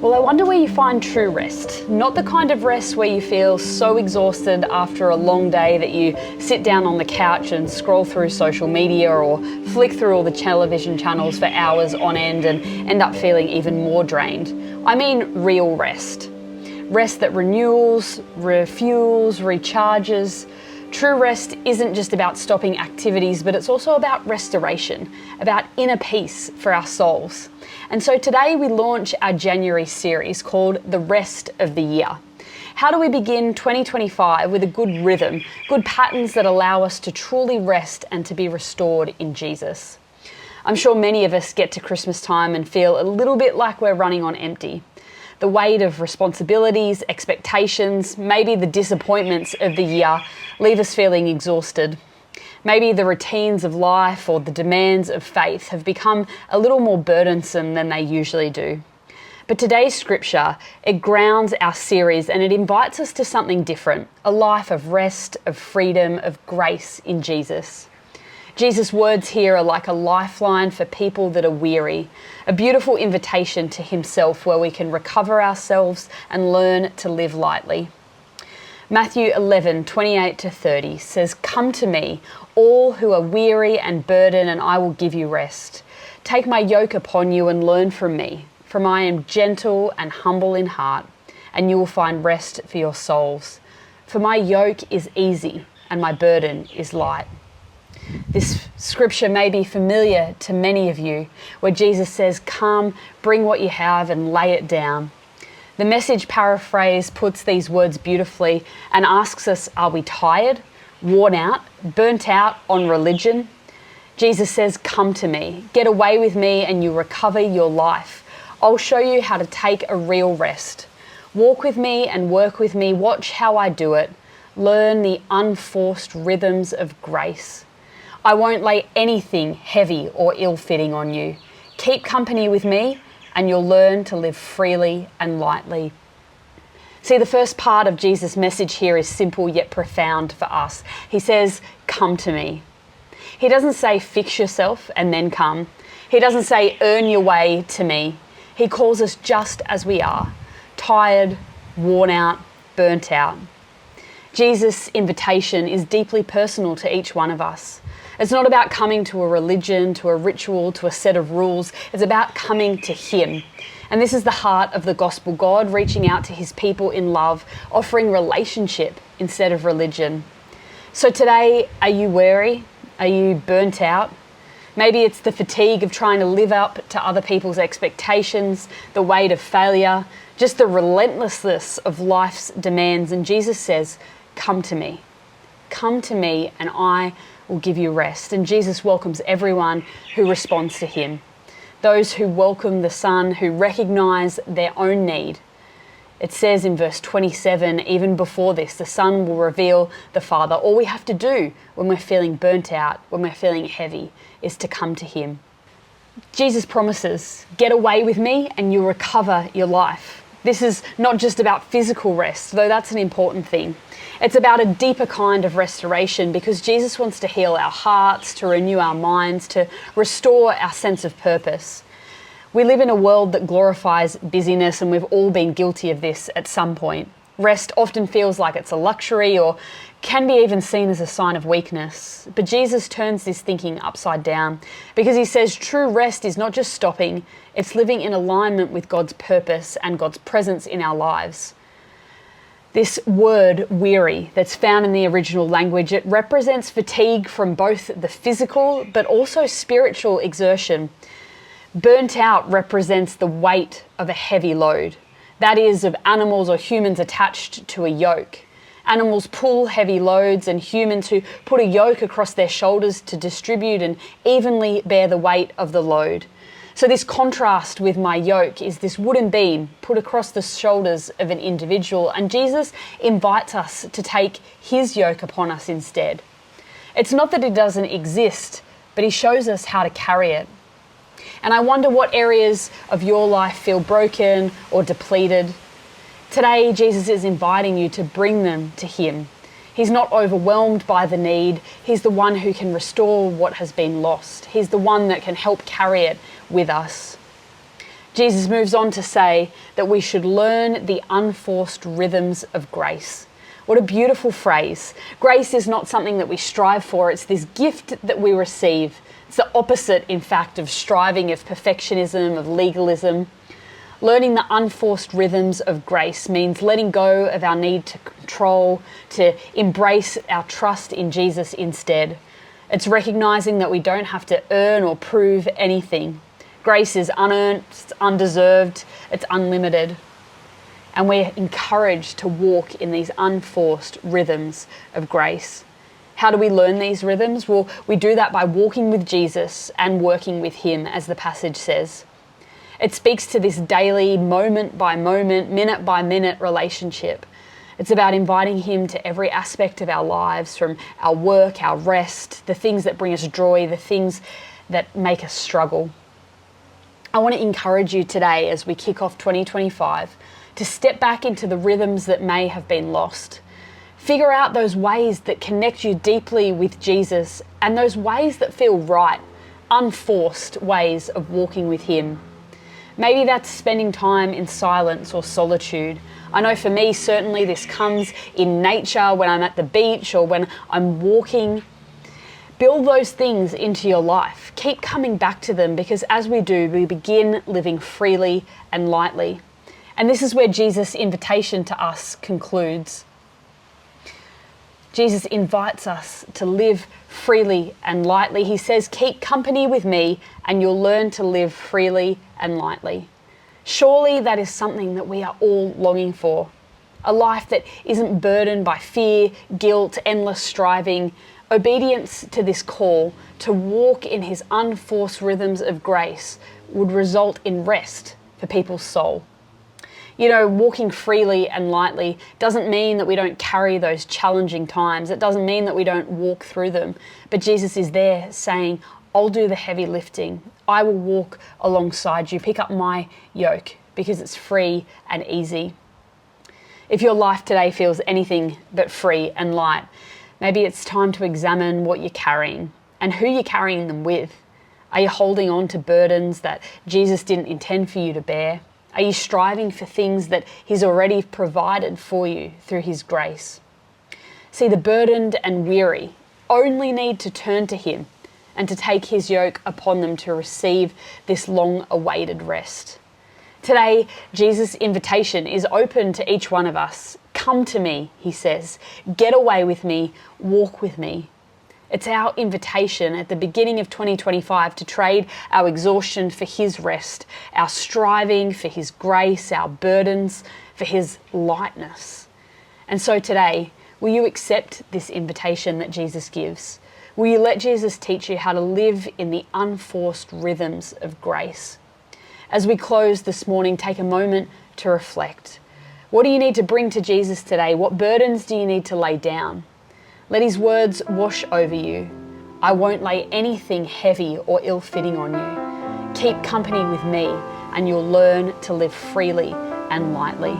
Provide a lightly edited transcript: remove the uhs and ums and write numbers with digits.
Well, I wonder where you find true rest. Not the kind of rest where you feel so exhausted after a long day that you sit down on the couch and scroll through social media or flick through all the television channels for hours on end and end up feeling even more drained. I mean real rest. Rest that refuels, recharges. True rest isn't just about stopping activities, but it's also about restoration, about inner peace for our souls. And so today we launch our January series called The Rest of the Year. How do we begin 2025 with a good rhythm, good patterns that allow us to truly rest and to be restored in Jesus? I'm sure many of us get to Christmas time and feel a little bit like we're running on empty. The weight of responsibilities, expectations, maybe the disappointments of the year leave us feeling exhausted. Maybe the routines of life or the demands of faith have become a little more burdensome than they usually do. But today's scripture, it grounds our series and it invites us to something different, a life of rest, of freedom, of grace in Jesus. Jesus' words here are like a lifeline for people that are weary, a beautiful invitation to himself where we can recover ourselves and learn to live lightly. Matthew 11:28-30 says, "Come to me, all who are weary and burdened, and I will give you rest. Take my yoke upon you and learn from me, for I am gentle and humble in heart, and you will find rest for your souls. For my yoke is easy and my burden is light." This scripture may be familiar to many of you, where Jesus says, "Come, bring what you have and lay it down." The Message paraphrase puts these words beautifully and asks us, are we tired, worn out, burnt out on religion? Jesus says, "Come to me, get away with me and you'll recover your life. I'll show you how to take a real rest. Walk with me and work with me, watch how I do it. Learn the unforced rhythms of grace. I won't lay anything heavy or ill-fitting on you. Keep company with me and you'll learn to live freely and lightly." See, the first part of Jesus' message here is simple yet profound for us. He says, "Come to me." He doesn't say fix yourself and then come. He doesn't say earn your way to me. He calls us just as we are, tired, worn out, burnt out. Jesus' invitation is deeply personal to each one of us. It's not about coming to a religion, to a ritual, to a set of rules. It's about coming to him. And this is the heart of the gospel, God reaching out to his people in love, offering relationship instead of religion. So today, are you weary? Are you burnt out? Maybe it's the fatigue of trying to live up to other people's expectations, the weight of failure, just the relentlessness of life's demands. And Jesus says, "Come to me. Come to me and I will give you rest." And Jesus welcomes everyone who responds to him. Those who welcome the Son, who recognize their own need. It says in verse 27, even before this, the Son will reveal the Father. All we have to do when we're feeling burnt out, when we're feeling heavy, is to come to him. Jesus promises, get away with me and you'll recover your life. This is not just about physical rest, though that's an important thing. It's about a deeper kind of restoration because Jesus wants to heal our hearts, to renew our minds, to restore our sense of purpose. We live in a world that glorifies busyness, and we've all been guilty of this at some point. Rest often feels like it's a luxury or can be even seen as a sign of weakness. But Jesus turns this thinking upside down because he says true rest is not just stopping, it's living in alignment with God's purpose and God's presence in our lives. This word weary that's found in the original language, it represents fatigue from both the physical but also spiritual exertion. Burnt out represents the weight of a heavy load. That is, of animals or humans attached to a yoke. Animals pull heavy loads and humans who put a yoke across their shoulders to distribute and evenly bear the weight of the load. So this contrast with my yoke is this wooden beam put across the shoulders of an individual, and Jesus invites us to take his yoke upon us instead. It's not that it doesn't exist, but he shows us how to carry it. And I wonder what areas of your life feel broken or depleted. Today, Jesus is inviting you to bring them to him. He's not overwhelmed by the need. He's the one who can restore what has been lost. He's the one that can help carry it with us. Jesus moves on to say that we should learn the unforced rhythms of grace. What a beautiful phrase. Grace is not something that we strive for, it's this gift that we receive. It's the opposite, in fact, of striving, of perfectionism, of legalism. Learning the unforced rhythms of grace means letting go of our need to control, to embrace our trust in Jesus instead. It's recognizing that we don't have to earn or prove anything. Grace is unearned, it's undeserved, it's unlimited. And we're encouraged to walk in these unforced rhythms of grace. How do we learn these rhythms? Well, we do that by walking with Jesus and working with him, as the passage says. It speaks to this daily, moment by moment, minute by minute relationship. It's about inviting him to every aspect of our lives, from our work, our rest, the things that bring us joy, the things that make us struggle. I want to encourage you today, as we kick off 2025, to step back into the rhythms that may have been lost. Figure out those ways that connect you deeply with Jesus and those ways that feel right, unforced ways of walking with him. Maybe that's spending time in silence or solitude. I know for me, certainly this comes in nature, when I'm at the beach or when I'm walking. Build those things into your life. Keep coming back to them, because as we do, we begin living freely and lightly. And this is where Jesus' invitation to us concludes. Jesus invites us to live freely and lightly. He says, keep company with me and you'll learn to live freely and lightly. Surely that is something that we are all longing for. A life that isn't burdened by fear, guilt, endless striving. Obedience to this call to walk in his unforced rhythms of grace would result in rest for people's soul. You know, walking freely and lightly doesn't mean that we don't carry those challenging times. It doesn't mean that we don't walk through them. But Jesus is there saying, I'll do the heavy lifting. I will walk alongside you. Pick up my yoke, because it's free and easy. If your life today feels anything but free and light, maybe it's time to examine what you're carrying and who you're carrying them with. Are you holding on to burdens that Jesus didn't intend for you to bear? Are you striving for things that he's already provided for you through his grace? See, the burdened and weary only need to turn to him and to take his yoke upon them to receive this long-awaited rest. Today, Jesus' invitation is open to each one of us. Come to me, he says. Get away with me, walk with me. It's our invitation at the beginning of 2025 to trade our exhaustion for his rest, our striving for his grace, our burdens for his lightness. And so today, will you accept this invitation that Jesus gives? Will you let Jesus teach you how to live in the unforced rhythms of grace? As we close this morning, take a moment to reflect. What do you need to bring to Jesus today? What burdens do you need to lay down? Let his words wash over you. I won't lay anything heavy or ill-fitting on you. Keep company with me and you'll learn to live freely and lightly.